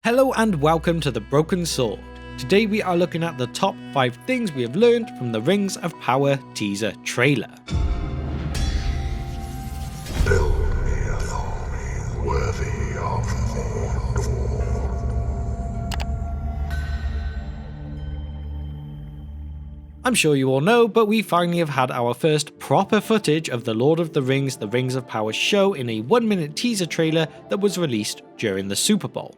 Hello and welcome to The Broken Sword. Today we are looking at the top 5 things we have learned from the Rings of Power teaser trailer. Build me a army worthy of Mordor. I'm sure you all know, but we finally have had our first proper footage of the Lord of the Rings The Rings of Power show in a 1-minute teaser trailer that was released during the Super Bowl.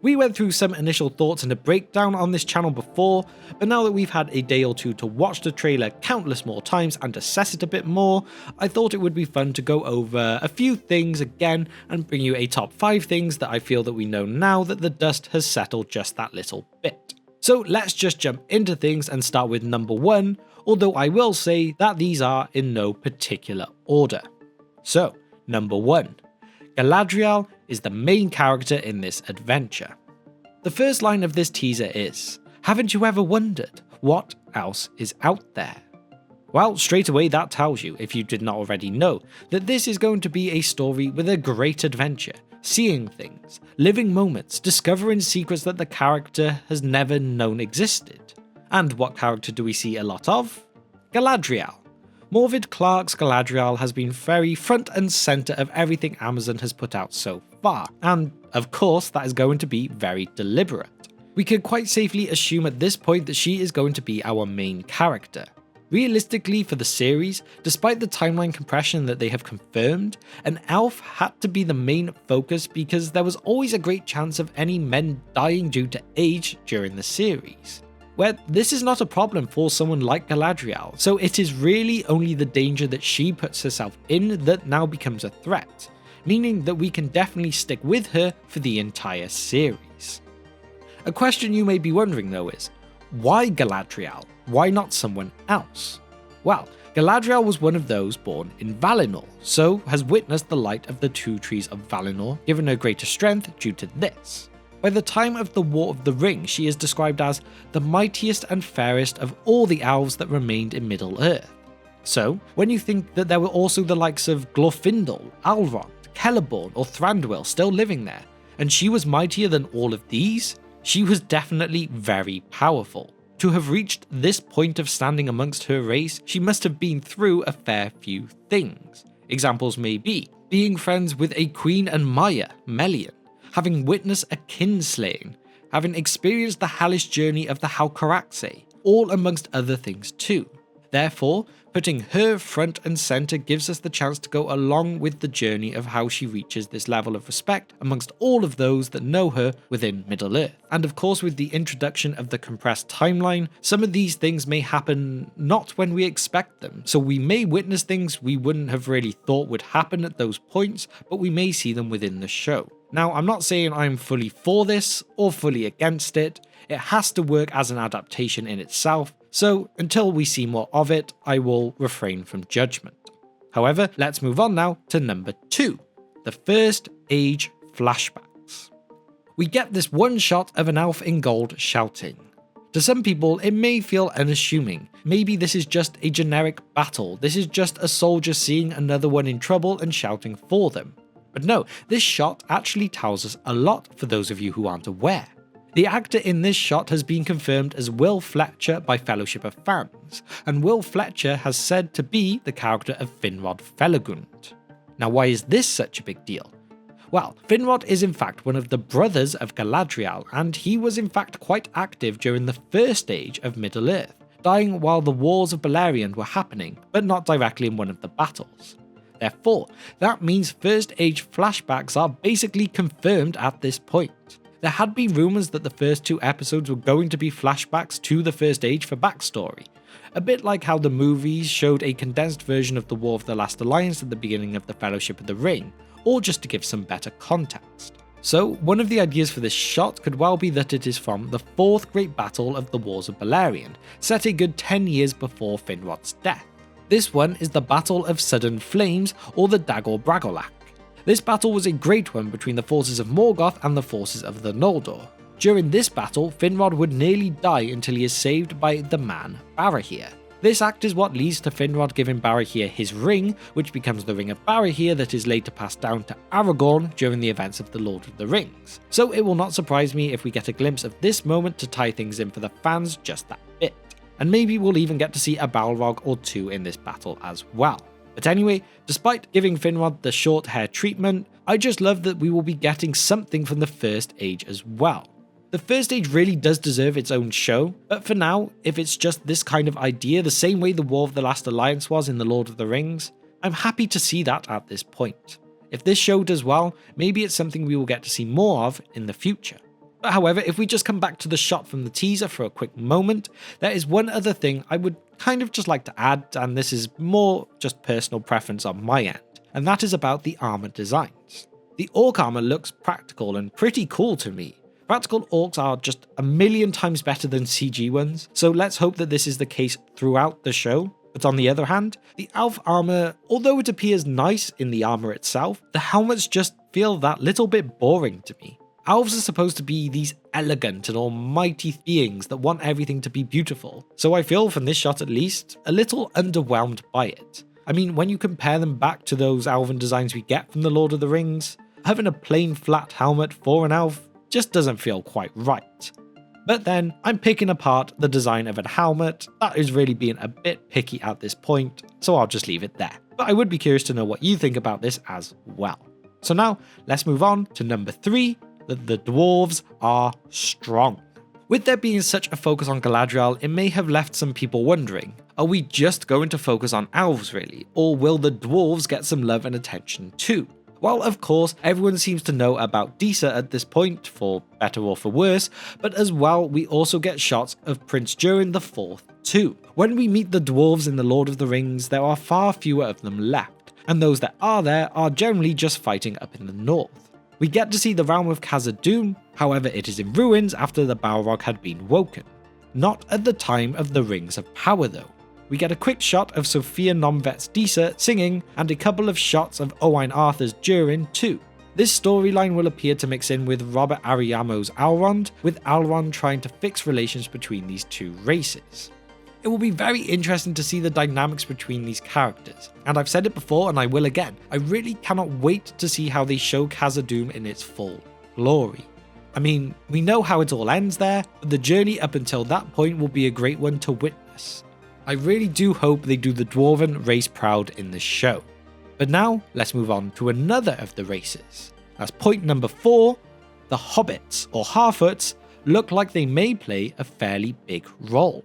We went through some initial thoughts and a breakdown on this channel before, but now that we've had a day or two to watch the trailer countless more times and assess it a bit more, I thought it would be fun to go over a few things again and bring you a top 5 things that I feel that we know now that the dust has settled just that little bit. So let's just jump into things and start with number 1, although I will say that these are in no particular order. So, number 1. Galadriel is the main character in this adventure. The first line of this teaser is, "Haven't you ever wondered what else is out there?" Well, straight away that tells you, if you did not already know, that this is going to be a story with a great adventure, seeing things, living moments, discovering secrets that the character has never known existed. And what character do we see a lot of? Galadriel. Morvid Clark's Galadriel has been very front and centre of everything Amazon has put out so far, and of course that is going to be very deliberate. We could quite safely assume at this point that she is going to be our main character. Realistically for the series, despite the timeline compression that they have confirmed, an elf had to be the main focus because there was always a great chance of any men dying due to age during the series. Where this is not a problem for someone like Galadriel, so it is really only the danger that she puts herself in that now becomes a threat, meaning that we can definitely stick with her for the entire series. A question you may be wondering though is, why Galadriel? Why not someone else? Well, Galadriel was one of those born in Valinor, so has witnessed the light of the two trees of Valinor, giving her greater strength due to this. By the time of the War of the Ring, she is described as the mightiest and fairest of all the elves that remained in Middle-earth. So, when you think that there were also the likes of Glorfindel, Elrond, Celeborn or Thranduil still living there, and she was mightier than all of these, she was definitely very powerful. To have reached this point of standing amongst her race, she must have been through a fair few things. Examples may be being friends with a queen and Maya, Melian, having witnessed a kinslaying, having experienced the hellish journey of the Halkoraxe, all amongst other things too. Therefore, putting her front and centre gives us the chance to go along with the journey of how she reaches this level of respect amongst all of those that know her within Middle-earth. And of course, with the introduction of the compressed timeline, some of these things may happen not when we expect them, so we may witness things we wouldn't have really thought would happen at those points, but we may see them within the show. Now, I'm not saying I'm fully for this or fully against it, it has to work as an adaptation in itself, so until we see more of it, I will refrain from judgment. However, let's move on now to number 2, the first Age Flashbacks. We get this one shot of an elf in gold shouting. To some people, it may feel unassuming. Maybe this is just a generic battle, this is just a soldier seeing another one in trouble and shouting for them. But no, this shot actually tells us a lot for those of you who aren't aware. The actor in this shot has been confirmed as Will Fletcher by Fellowship of Fans, and Will Fletcher has said to be the character of Finrod Felagund. Now why is this such a big deal? Well, Finrod is in fact one of the brothers of Galadriel, and he was in fact quite active during the first age of Middle-earth, dying while the Wars of Beleriand were happening, but not directly in one of the battles. Therefore, that means First Age flashbacks are basically confirmed at this point. There had been rumours that the first 2 episodes were going to be flashbacks to the First Age for backstory, a bit like how the movies showed a condensed version of the War of the Last Alliance at the beginning of the Fellowship of the Ring, or just to give some better context. So, one of the ideas for this shot could well be that it is from the 4th Great Battle of the Wars of Beleriand, set a good 10 years before Finrod's death. This one is the Battle of Sudden Flames, or the Dagor Bragollach. This battle was a great one between the forces of Morgoth and the forces of the Noldor. During this battle, Finrod would nearly die until he is saved by the man Barahir. This act is what leads to Finrod giving Barahir his ring, which becomes the Ring of Barahir that is later passed down to Aragorn during the events of The Lord of the Rings. So it will not surprise me if we get a glimpse of this moment to tie things in for the fans just that bit. And maybe we'll even get to see a Balrog or two in this battle as well. But anyway, despite giving Finrod the short hair treatment, I just love that we will be getting something from the First Age as well. The First Age really does deserve its own show, but for now, if it's just this kind of idea, the same way the War of the Last Alliance was in The Lord of the Rings, I'm happy to see that at this point. If this show does well, maybe it's something we will get to see more of in the future. But however, if we just come back to the shot from the teaser for a quick moment, there is one other thing I would kind of just like to add, and this is more just personal preference on my end, and that is about the armor designs. The orc armor looks practical and pretty cool to me. Practical orcs are just a million times better than CG ones, so let's hope that this is the case throughout the show. But on the other hand, the elf armor, although it appears nice in the armor itself, the helmets just feel that little bit boring to me. Elves are supposed to be these elegant and almighty beings that want everything to be beautiful, so I feel from this shot at least, a little underwhelmed by it. I mean, when you compare them back to those elven designs we get from The Lord of the Rings, having a plain flat helmet for an elf just doesn't feel quite right. But then, I'm picking apart the design of a helmet. That is really being a bit picky at this point, so I'll just leave it there. But I would be curious to know what you think about this as well. So now, let's move on to number 3, that the Dwarves Are Strong. With there being such a focus on Galadriel, it may have left some people wondering, are we just going to focus on elves really, or will the dwarves get some love and attention too? Well, of course, everyone seems to know about TEASER at this point, for better or for worse, but as well, we also get shots of Prince Durin IV too. When we meet the dwarves in The Lord of the Rings, there are far fewer of them left, and those that are there are generally just fighting up in the north. We get to see the realm of Khazad-dûm, however it is in ruins after the Balrog had been woken. Not at the time of the Rings of Power though. We get a quick shot of Sophia Nomvet's Disa singing, and a couple of shots of Owain Arthur's Durin too. This storyline will appear to mix in with Robert Ariamo's Elrond, with Elrond trying to fix relations between these two races. It will be very interesting to see the dynamics between these characters, and I've said it before and I will again, I really cannot wait to see how they show Khazad-dûm in its full glory. I mean, we know how it all ends there, but the journey up until that point will be a great one to witness. I really do hope they do the Dwarven race proud in this show. But now, let's move on to another of the races. As point number 4, the Hobbits, or Harfoots, look like they may play a fairly big role.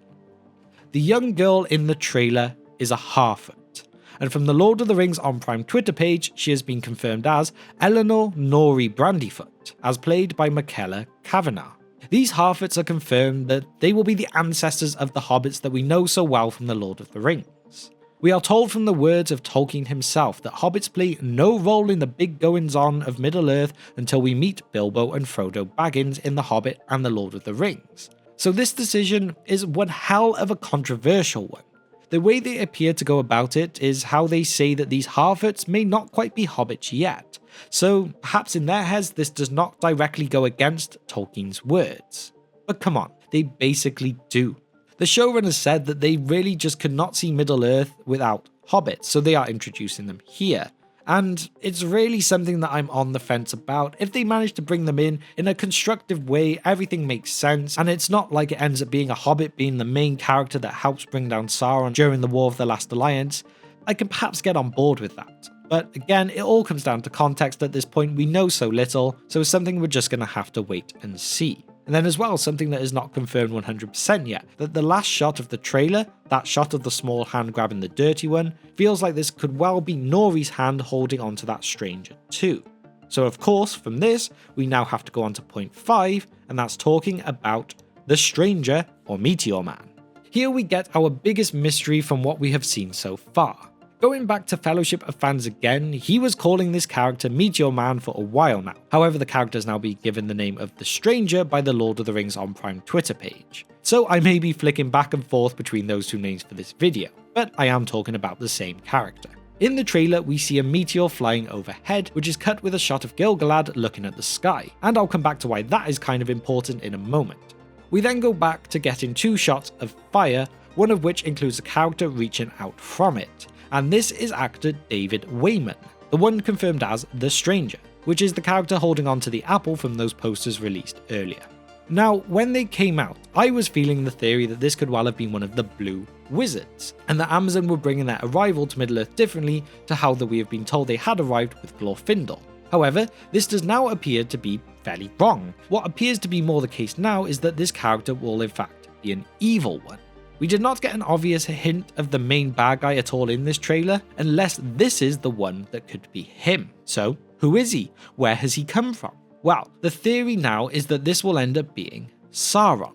The young girl in the trailer is a Harfoot, and from the Lord of the Rings On Prime Twitter page, she has been confirmed as Eleanor Nori Brandyfoot, as played by Michaela Kavanagh. These Harfoots are confirmed that they will be the ancestors of the hobbits that we know so well from The Lord of the Rings. We are told from the words of Tolkien himself that hobbits play no role in the big goings-on of Middle-earth until we meet Bilbo and Frodo Baggins in The Hobbit and The Lord of the Rings. So this decision is one hell of a controversial one. The way they appear to go about it is how they say that these Harfoots may not quite be hobbits yet, so perhaps in their heads this does not directly go against Tolkien's words. But come on, they basically do. The showrunners said that they really just could not see Middle-earth without hobbits, so they are introducing them here. And it's really something that I'm on the fence about. If they manage to bring them in a constructive way, everything makes sense, and it's not like it ends up being a hobbit being the main character that helps bring down Sauron during the War of the Last Alliance, I can perhaps get on board with that. But again, it all comes down to context at this point. We know so little, so it's something we're just going to have to wait and see. And then as well, something that is not confirmed 100% yet, that the last shot of the trailer, that shot of the small hand grabbing the dirty one, feels like this could well be Nori's hand holding onto that stranger too. So of course, from this, we now have to go on to point 5, and that's talking about the Stranger, or Meteor Man. Here we get our biggest mystery from what we have seen so far. Going back to Fellowship of Fans again, he was calling this character Meteor Man for a while now. However, the character has now been given the name of the Stranger by the Lord of the Rings On Prime Twitter page. So I may be flicking back and forth between those two names for this video, but I am talking about the same character. In the trailer, we see a meteor flying overhead, which is cut with a shot of Gil-galad looking at the sky, and I'll come back to why that is kind of important in a moment. We then go back to getting 2 shots of fire, one of which includes a character reaching out from it, and this is actor David Wayman, the one confirmed as the Stranger, which is the character holding onto the apple from those posters released earlier. Now, when they came out, I was feeling the theory that this could well have been one of the Blue Wizards, and that Amazon were bringing their arrival to Middle-earth differently to how that we have been told they had arrived with Glorfindel. However, this does now appear to be fairly wrong. What appears to be more the case now is that this character will in fact be an evil one. We did not get an obvious hint of the main bad guy at all in this trailer, unless this is the one that could be him. So, who is he? Where has he come from? Well, the theory now is that this will end up being Sauron.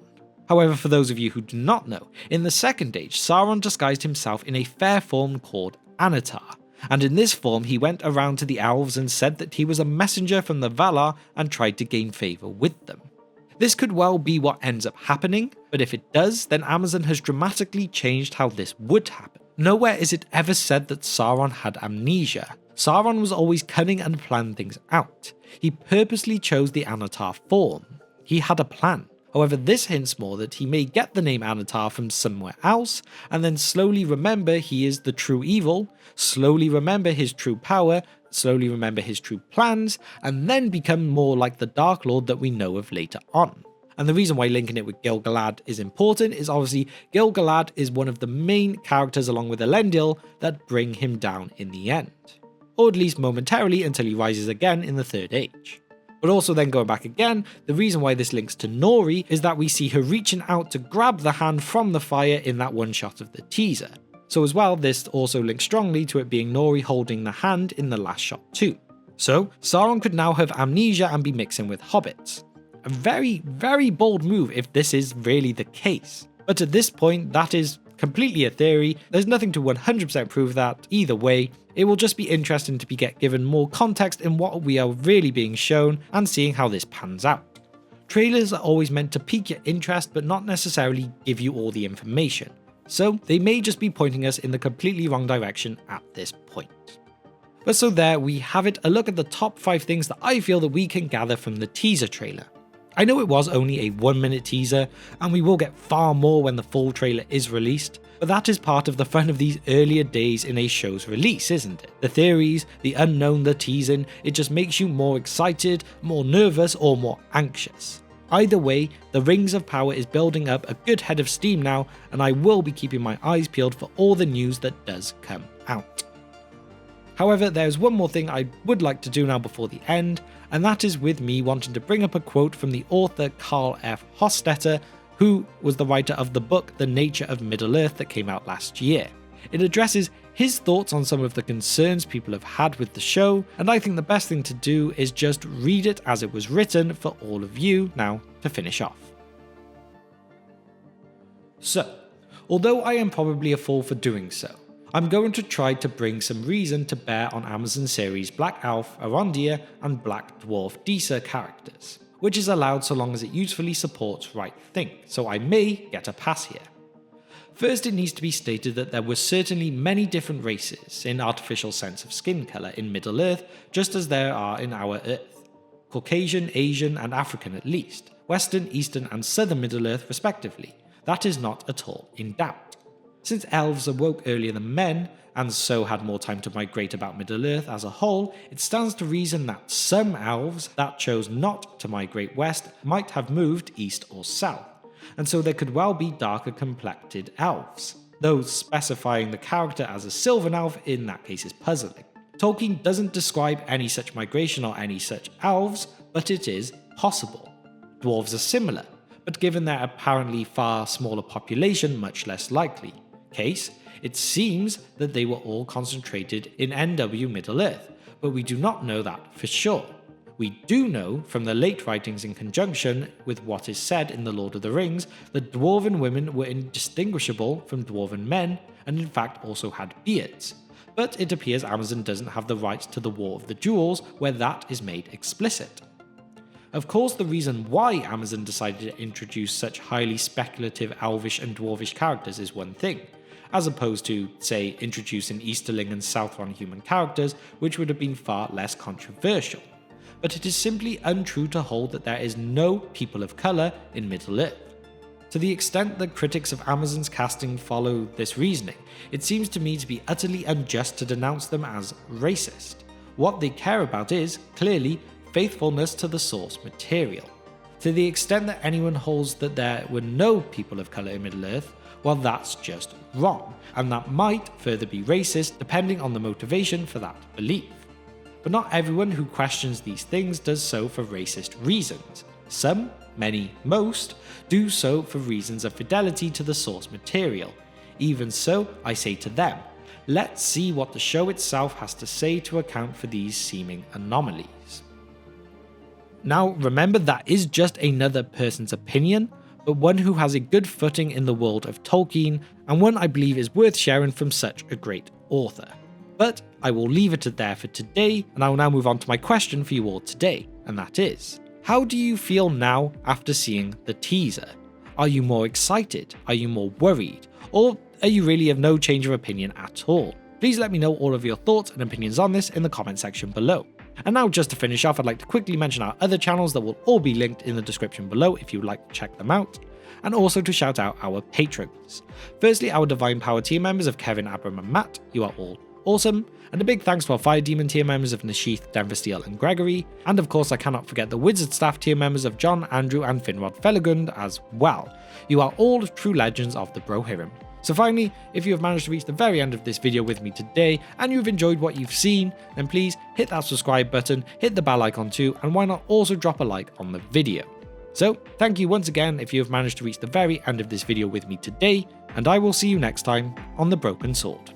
However, for those of you who do not know, in the Second Age, Sauron disguised himself in a fair form called Anatar, and in this form he went around to the elves and said that he was a messenger from the Valar and tried to gain favour with them. This could well be what ends up happening, but if it does, then Amazon has dramatically changed how this would happen. Nowhere is it ever said that Sauron had amnesia. Sauron was always cunning and planned things out. He purposely chose the Anatar form. He had a plan. However, this hints more that he may get the name Anatar from somewhere else, and then slowly remember he is the true evil, slowly remember his true power, slowly remember his true plans, and then become more like the Dark Lord that we know of later on. And the reason why linking it with Gil-galad is important is obviously Gil-galad is one of the main characters along with Elendil that bring him down in the end. Or at least momentarily until he rises again in the Third Age. But also then going back again, the reason why this links to Nori is that we see her reaching out to grab the hand from the fire in that one shot of the teaser. So as well, this also links strongly to it being Nori holding the hand in the last shot too. So Sauron could now have amnesia and be mixing with hobbits. A very, very bold move if this is really the case. But at this point, that is completely a theory. There's nothing to 100% prove that either way. It will just be interesting to get given more context in what we are really being shown and seeing how this pans out. Trailers are always meant to pique your interest but not necessarily give you all the information. So they may just be pointing us in the completely wrong direction at this point. But so there we have it, a look at the top 5 things that I feel that we can gather from the teaser trailer. I know it was only a 1-minute teaser, and we will get far more when the full trailer is released, but that is part of the fun of these earlier days in a show's release, isn't it? The theories, the unknown, the teasing, it just makes you more excited, more nervous, or more anxious. Either way, the Rings of Power is building up a good head of steam now, and I will be keeping my eyes peeled for all the news that does come out. However, there's one more thing I would like to do now before the end, and that is with me wanting to bring up a quote from the author Carl F. Hostetter, who was the writer of the book The Nature of Middle-earth that came out last year. It addresses his thoughts on some of the concerns people have had with the show, and I think the best thing to do is just read it as it was written for all of you now to finish off. So, although I am probably a fool for doing so, I'm going to try to bring some reason to bear on Amazon series Black Elf, Arondir, and Black Dwarf TEASER characters, which is allowed so long as it usefully supports right think, so I may get a pass here. First, it needs to be stated that there were certainly many different races in artificial sense of skin colour in Middle-earth, just as there are in our Earth. Caucasian, Asian, and African at least, Western, Eastern, and Southern Middle-earth respectively. That is not at all in doubt. Since elves awoke earlier than men, and so had more time to migrate about Middle-earth as a whole, it stands to reason that some elves that chose not to migrate west might have moved east or south, and so there could well be darker complected elves, though specifying the character as a Sylvan elf in that case is puzzling. Tolkien doesn't describe any such migration or any such elves, but it is possible. Dwarves are similar, but given their apparently far smaller population, much less likely. Case, it seems that they were all concentrated in NW Middle-earth, but we do not know that for sure. We do know from the late writings in conjunction with what is said in The Lord of the Rings that dwarven women were indistinguishable from dwarven men and in fact also had beards, but it appears Amazon doesn't have the rights to the War of the Jewels where that is made explicit. Of course, the reason why Amazon decided to introduce such highly speculative elvish and dwarvish characters is one thing, as opposed to, say, introducing Easterling and Southron human characters, which would have been far less controversial. But it is simply untrue to hold that there is no people of colour in Middle-earth. To the extent that critics of Amazon's casting follow this reasoning, it seems to me to be utterly unjust to denounce them as racist. What they care about is, clearly, faithfulness to the source material. To the extent that anyone holds that there were no people of colour in Middle-earth, well, that's just wrong, and that might further be racist depending on the motivation for that belief. But not everyone who questions these things does so for racist reasons. Some, many, most, do so for reasons of fidelity to the source material. Even so, I say to them, let's see what the show itself has to say to account for these seeming anomalies. Now, remember, that is just another person's opinion, but one who has a good footing in the world of Tolkien, and one I believe is worth sharing from such a great author. But I will leave it at there for today, and I will now move on to my question for you all today, and that is, how do you feel now after seeing the teaser? Are you more excited? Are you more worried? Or are you really of no change of opinion at all? Please let me know all of your thoughts and opinions on this in the comment section below. And now, just to finish off, I'd like to quickly mention our other channels that will all be linked in the description below if you'd like to check them out, and also to shout out our patrons. Firstly, our Divine Power tier members of Kevin, Abram and Matt, you are all awesome, and a big thanks to our Fire Demon tier members of Nashith, Denversteel and Gregory, and of course I cannot forget the Wizard Staff tier members of John, Andrew and Finrod Felagund as well. You are all true legends of the Brohirrim. So finally, if you have managed to reach the very end of this video with me today and you've enjoyed what you've seen, then please hit that subscribe button, hit the bell icon too, and why not also drop a like on the video. So thank you once again if you have managed to reach the very end of this video with me today, and I will see you next time on The Broken Sword.